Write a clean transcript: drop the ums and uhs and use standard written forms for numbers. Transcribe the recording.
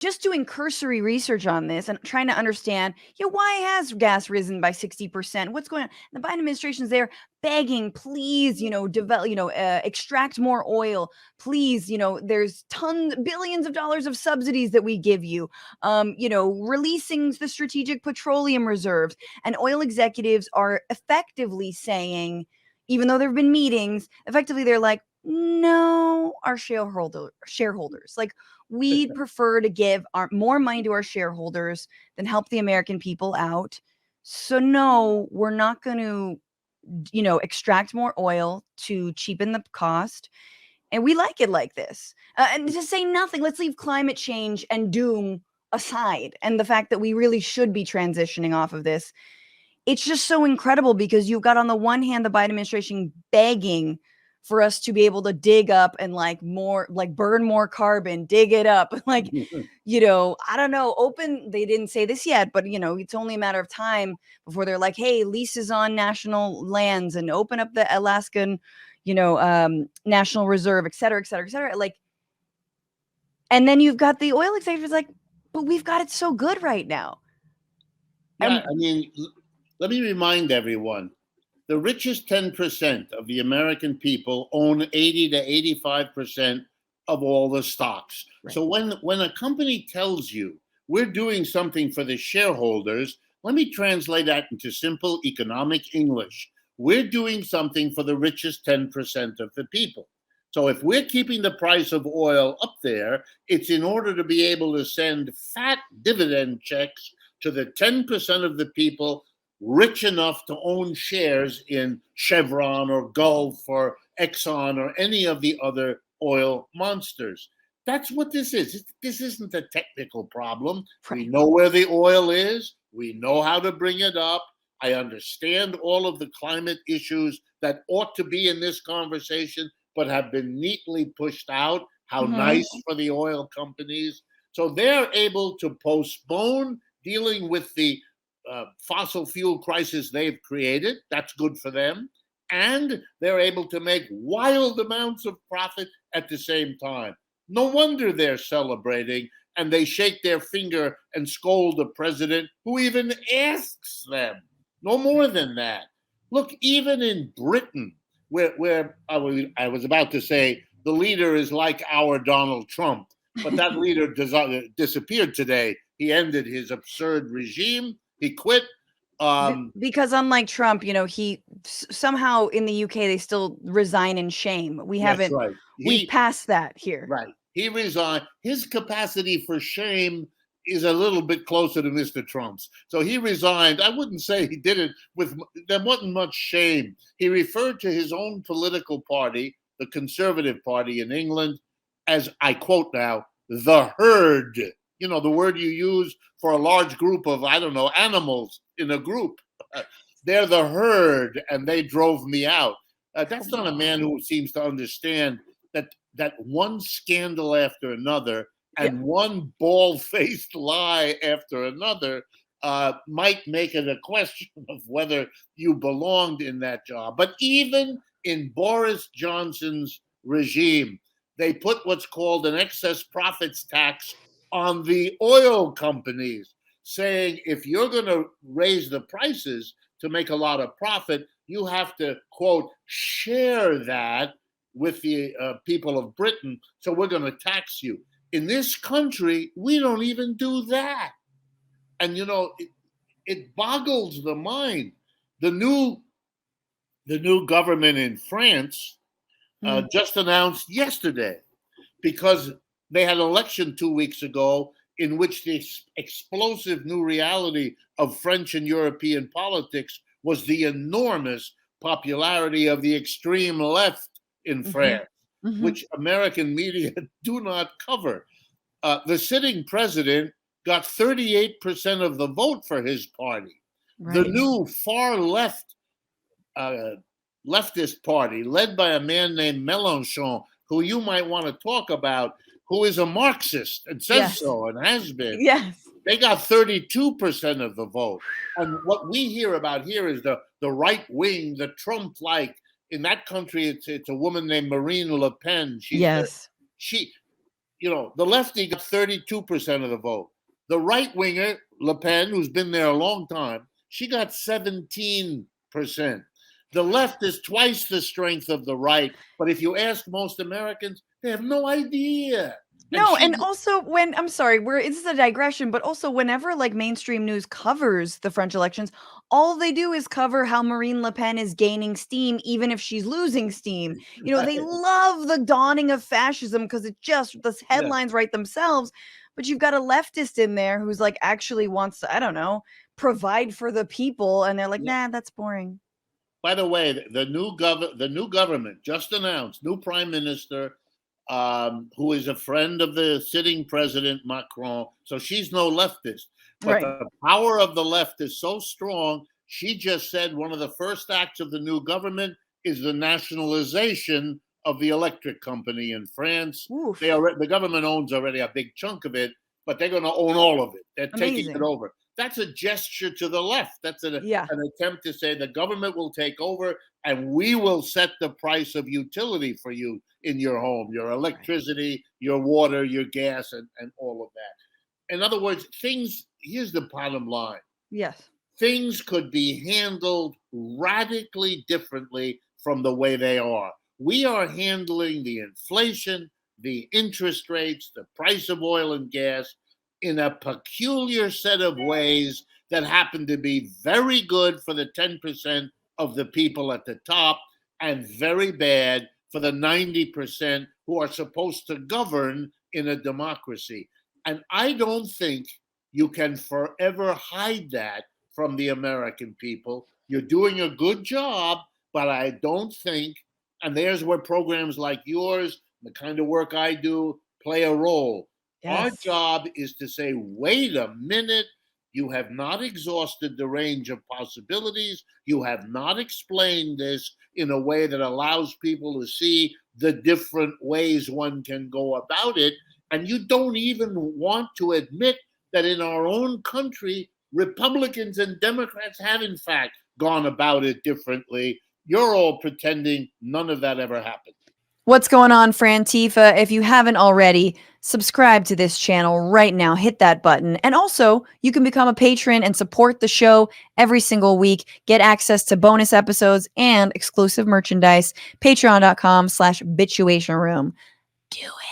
just doing cursory research on this and trying to understand, why has gas risen by 60%? What's going on? The Biden administration's there begging, please, develop, extract more oil. Please, there's billions of dollars of subsidies that we give you. Releasing the strategic petroleum reserves, and oil executives are effectively saying, even though there have been meetings, effectively they're like, no, our shareholders, like, we'd prefer to give more money to our shareholders than help the American people out. So no, we're not going to, extract more oil to cheapen the cost. And we like it like this. And to say nothing, let's leave climate change and doom aside, and the fact that we really should be transitioning off of this. It's just so incredible because you've got, on the one hand, the Biden administration begging for us to be able to dig up and burn more carbon, dig it up. Like, I don't know, they didn't say this yet, but it's only a matter of time before they're like, hey, leases on national lands and open up the Alaskan, National Reserve, et cetera, et cetera, et cetera. Like, and then you've got the oil executives like, but we've got it so good right now. Yeah, let me remind everyone, the richest 10% of the American people own 80 to 85% of all the stocks. Right. So when a company tells you we're doing something for the shareholders, let me translate that into simple economic English. We're doing something for the richest 10% of the people. So if we're keeping the price of oil up there, it's in order to be able to send fat dividend checks to the 10% of the people rich enough to own shares in Chevron or Gulf or Exxon or any of the other oil monsters. That's what this is. This isn't a technical problem. We know where the oil is. We know how to bring it up. I understand all of the climate issues that ought to be in this conversation, but have been neatly pushed out. How nice for the oil companies. So they're able to postpone dealing with the fossil fuel crisis they've created. That's good for them. And they're able to make wild amounts of profit at the same time. No wonder they're celebrating, and they shake their finger and scold the president who even asks them. No more than that. Look, even in Britain, where I was about to say the leader is like our Donald Trump, but that leader disappeared today. He ended his absurd regime. He quit. Because unlike Trump, he somehow in the UK, they still resign in shame. We haven't, right. We've passed that here. Right. He resigned. His capacity for shame is a little bit closer to Mr. Trump's. So he resigned. I wouldn't say he did it there wasn't much shame. He referred to his own political party, the Conservative Party in England, as, I quote now, the herd. The word you use for a large group of, animals in a group. They're the herd, and they drove me out. That's not a man who seems to understand that one scandal after another and one bald-faced lie after another might make it a question of whether you belonged in that job. But even in Boris Johnson's regime, they put what's called an excess profits tax on the oil companies, saying if you're going to raise the prices to make a lot of profit, you have to, quote, share that with the people of Britain, so we're going to tax you. In this country, we don't even do that. And, it boggles the mind. The new government in France just announced yesterday, because they had an election 2 weeks ago in which the explosive new reality of French and European politics was the enormous popularity of the extreme left in France, which American media do not cover. The sitting president got 38% of the vote for his party. Right. The new far left leftist party, led by a man named Mélenchon, who you might want to talk about, who is a Marxist and says so and has been. Yes. They got 32% of the vote. And what we hear about here is the right wing, the Trump-like. In that country, it's a woman named Marine Le Pen. the lefty got 32% of the vote. The right winger, Le Pen, who's been there a long time, she got 17%. The left is twice the strength of the right, but if you ask most Americans, they have no idea. No, and also I'm sorry, this is a digression, but also whenever like mainstream news covers the French elections, all they do is cover how Marine Le Pen is gaining steam, even if she's losing steam. They love the dawning of fascism because the headlines write themselves. But you've got a leftist in there who's like actually wants to, I don't know, provide for the people, and they're like, nah, that's boring. By the way, the new government just announced, new prime minister, who is a friend of the sitting president Macron. So she's no leftist, but the power of the left is so strong. She just said one of the first acts of the new government is the nationalization of the electric company in France. The government owns already a big chunk of it, but they're going to own all of it. They're taking it over. That's a gesture to the left. That's an attempt to say the government will take over and we will set the price of utility for you in your home, your electricity, your water, your gas, and all of that. In other words, here's the bottom line. Yes. Things could be handled radically differently from the way they are. We are handling the inflation, the interest rates, the price of oil and gas in a peculiar set of ways that happen to be very good for the 10% of the people at the top and very bad for the 90% who are supposed to govern in a democracy. And I don't think you can forever hide that from the American people. You're doing a good job, but I don't think, and there's where programs like yours, the kind of work I do, play a role. Yes. Our job is to say, wait a minute, you have not exhausted the range of possibilities. You have not explained this in a way that allows people to see the different ways one can go about it. And you don't even want to admit that in our own country, Republicans and Democrats have, in fact, gone about it differently. You're all pretending none of that ever happened. What's going on, Frantifa? If you haven't already, subscribe to this channel right now. Hit that button. And also, you can become a patron and support the show every single week. Get access to bonus episodes and exclusive merchandise. Patreon.com/Bitchuation Room. Do it.